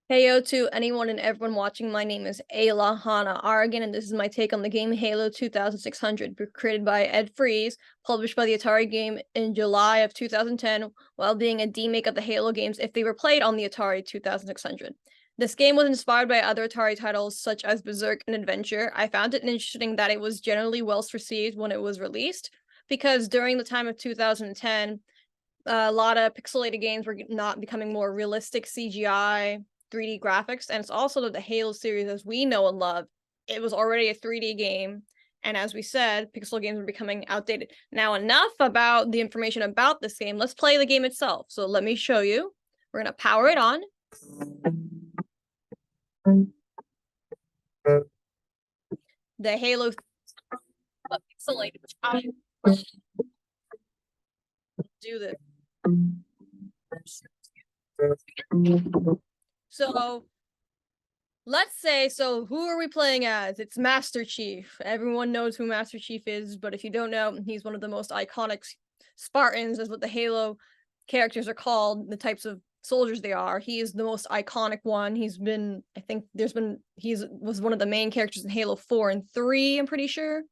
Heyo to anyone and everyone watching. My name is Ayla Hana Argan, and this is my take on the game Halo 2600, created by Ed Freeze, published by the Atari game in July of 2010, while being a remake of the Halo games if they were played on the Atari 2600. This game was inspired by other Atari titles such as Berserk and Adventure. I found it interesting that it was generally well received when it was released, because during the time of 2010, a lot of pixelated games were not becoming more realistic CGI 3D graphics, and it's also that the Halo series as we know and love, it was already a 3D game, and as we said, pixel games were becoming outdated. Now, enough about the information about this game. Let's play the game itself. So let me show you. We're gonna power it on. The Halo pixelated. I do this. So let's say, so who are we playing as? It's Master Chief. Everyone knows who Master Chief is, but if you don't know, he's one of the most iconic Spartans, is what the Halo characters are called, the types of soldiers they are. He is the most iconic one. He's been, I think was one of the main characters in Halo 4 and 3, I'm pretty sure.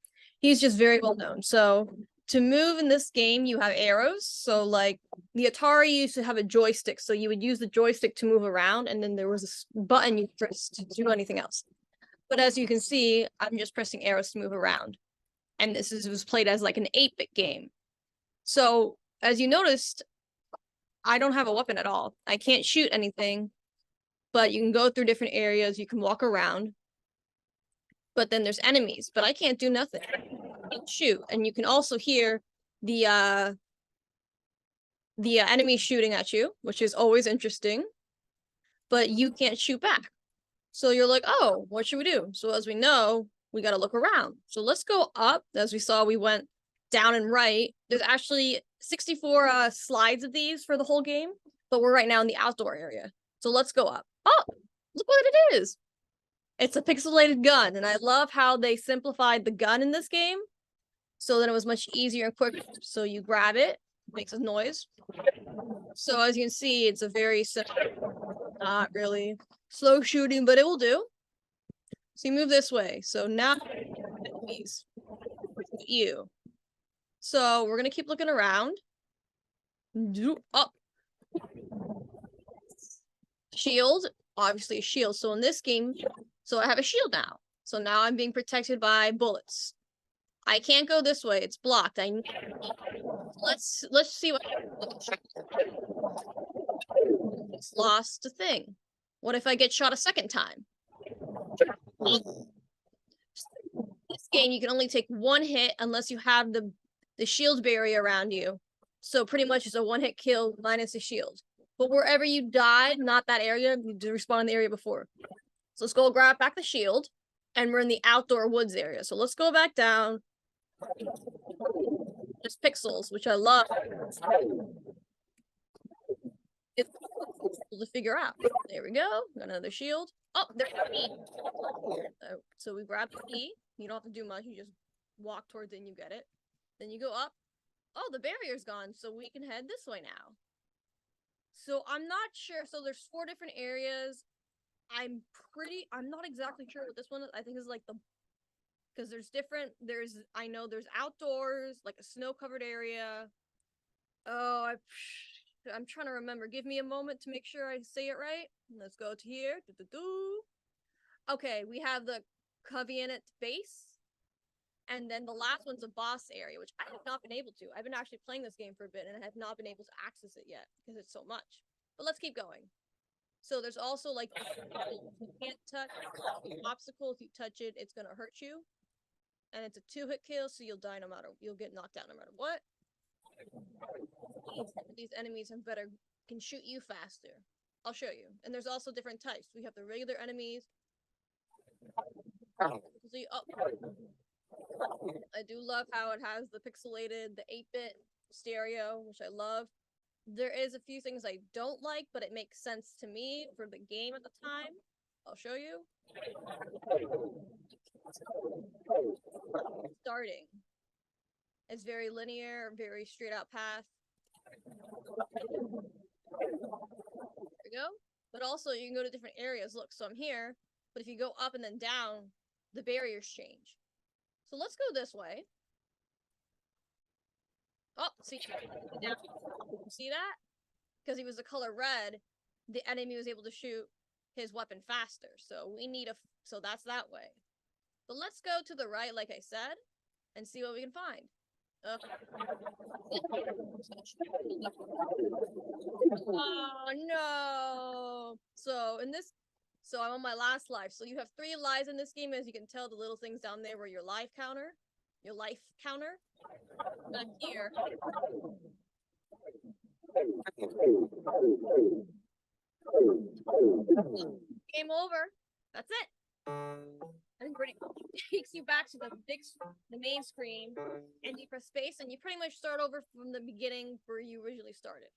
He's just very well known. So to move in this game, you have arrows. So like the Atari used to have a joystick, so you would use the joystick to move around, and then there was a button you pressed to do anything else. But as you can see, I'm just pressing arrows to move around. And was played as like an 8-bit game. So as you noticed, I don't have a weapon at all. I can't shoot anything, but you can go through different areas, you can walk around. But then there's enemies, but I can't do nothing. I can shoot, and you can also hear the enemy shooting at you, which is always interesting, but you can't shoot back. So you're like, oh, what should we do? So as we know, we got to look around. So let's go up. As we saw, we went down and right. There's actually 64 slides of these for the whole game, but we're right now in the outdoor area. So let's go up. Oh, look what it is. It's a pixelated gun, and I love how they simplified the gun in this game so that it was much easier and quicker. So you grab it, makes a noise. So as you can see, it's a very simple, not really slow shooting, but it will do. So you move this way. So now, please, you. So we're gonna keep looking around. Up. Shield, obviously a shield. So in this game, so I have a shield now. So now I'm being protected by bullets. I can't go this way. It's blocked. Let's see what. It's lost a thing. What if I get shot a second time? This game, you can only take one hit unless you have the shield barrier around you. So pretty much it's a one-hit kill minus the shield. But wherever you died, not that area, you respawn in the area before. So let's go grab back the shield, and we're in the outdoor woods area. So let's go back down. Just pixels, which I love. It's to figure out. There we go. Got another shield. Oh, there's an E. So we grab the E. You don't have to do much. You just walk towards it and you get it. Then you go up. Oh, the barrier's gone, so we can head this way now. So I'm not sure. So there's 4 different areas. I'm not exactly sure what this one is. I think it's like because I know there's outdoors, like a snow-covered area. Oh, I'm trying to remember. Give me a moment to make sure I say it right. Let's go to here. Okay, we have the Covenant base. And then the last one's a boss area, which I have not been able to. I've been actually playing this game for a bit, and I have not been able to access it yet because it's so much. But let's keep going. So there's also like you can't touch the obstacle. If you touch it, it's gonna hurt you, and it's a 2-hit kill, so you'll get knocked out no matter what. These enemies can shoot you faster. I'll show you. And there's also different types. We have the regular enemies. I do love how it has the 8-bit stereo, which I love. There is a few things I don't like, but it makes sense to me for the game at the time. I'll show you. Starting. It's very linear, very straight out path. There we go. But also you can go to different areas. Look, so I'm here, but if you go up and then down, the barriers change. So let's go this way. Oh, see, see that? Because he was the color red, the enemy was able to shoot his weapon faster. So we need a, so that's that way. But let's go to the right, like I said, and see what we can find. Oh no! So in this, so I'm on my last life. So you have 3 lives in this game, as you can tell. The little things down there were your life counter. Back here. Game over. That's it. And pretty much takes you back to the main screen, and you press space, and you pretty much start over from the beginning where you originally started.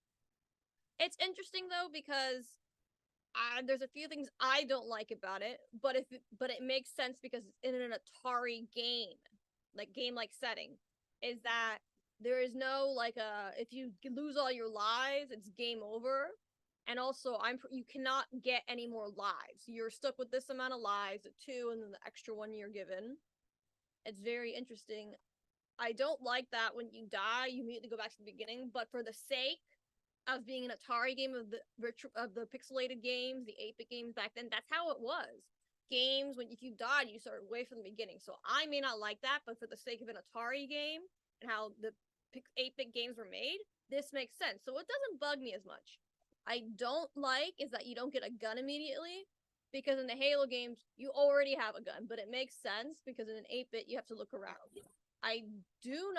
It's interesting though because there's a few things I don't like about it, but it makes sense because it's in an Atari game, like setting, is that there is no like if you lose all your lives, it's game over. And also, you cannot get any more lives. You're stuck with this amount of lives, 2, and then the extra one you're given. It's very interesting. I don't like that when you die, you immediately go back to the beginning. But for the sake of being an Atari game of the pixelated games, the 8-bit games back then, that's how it was. Games, when if you died, you started way from the beginning. So I may not like that, but for the sake of an Atari game and how the 8-bit games were made, this makes sense. So it doesn't bug me as much. I don't like is that you don't get a gun immediately, because in the Halo games you already have a gun, but it makes sense because in an 8-bit you have to look around. I do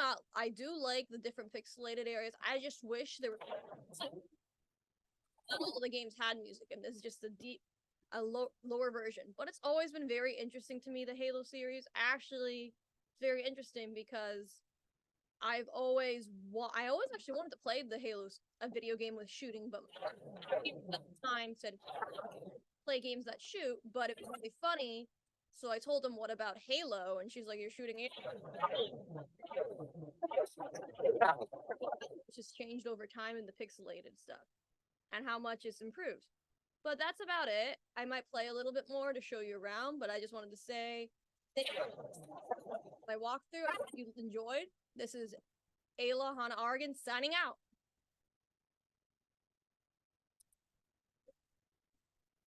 like the different pixelated areas. I just wish there were not all the games had music, and this is just lower version. But it's always been very interesting to me, the Halo series. Actually, it's very interesting because I always actually wanted to play a video game with shooting, but at the time said play games that shoot, but it was really funny. So I told him, "What about Halo?" And she's like, "You're shooting it." It's just changed over time in the pixelated stuff and how much it's improved. But that's about it. I might play a little bit more to show you around, but I just wanted to say my walkthrough. I hope you enjoyed. This is Ayla Hannah Argan signing out.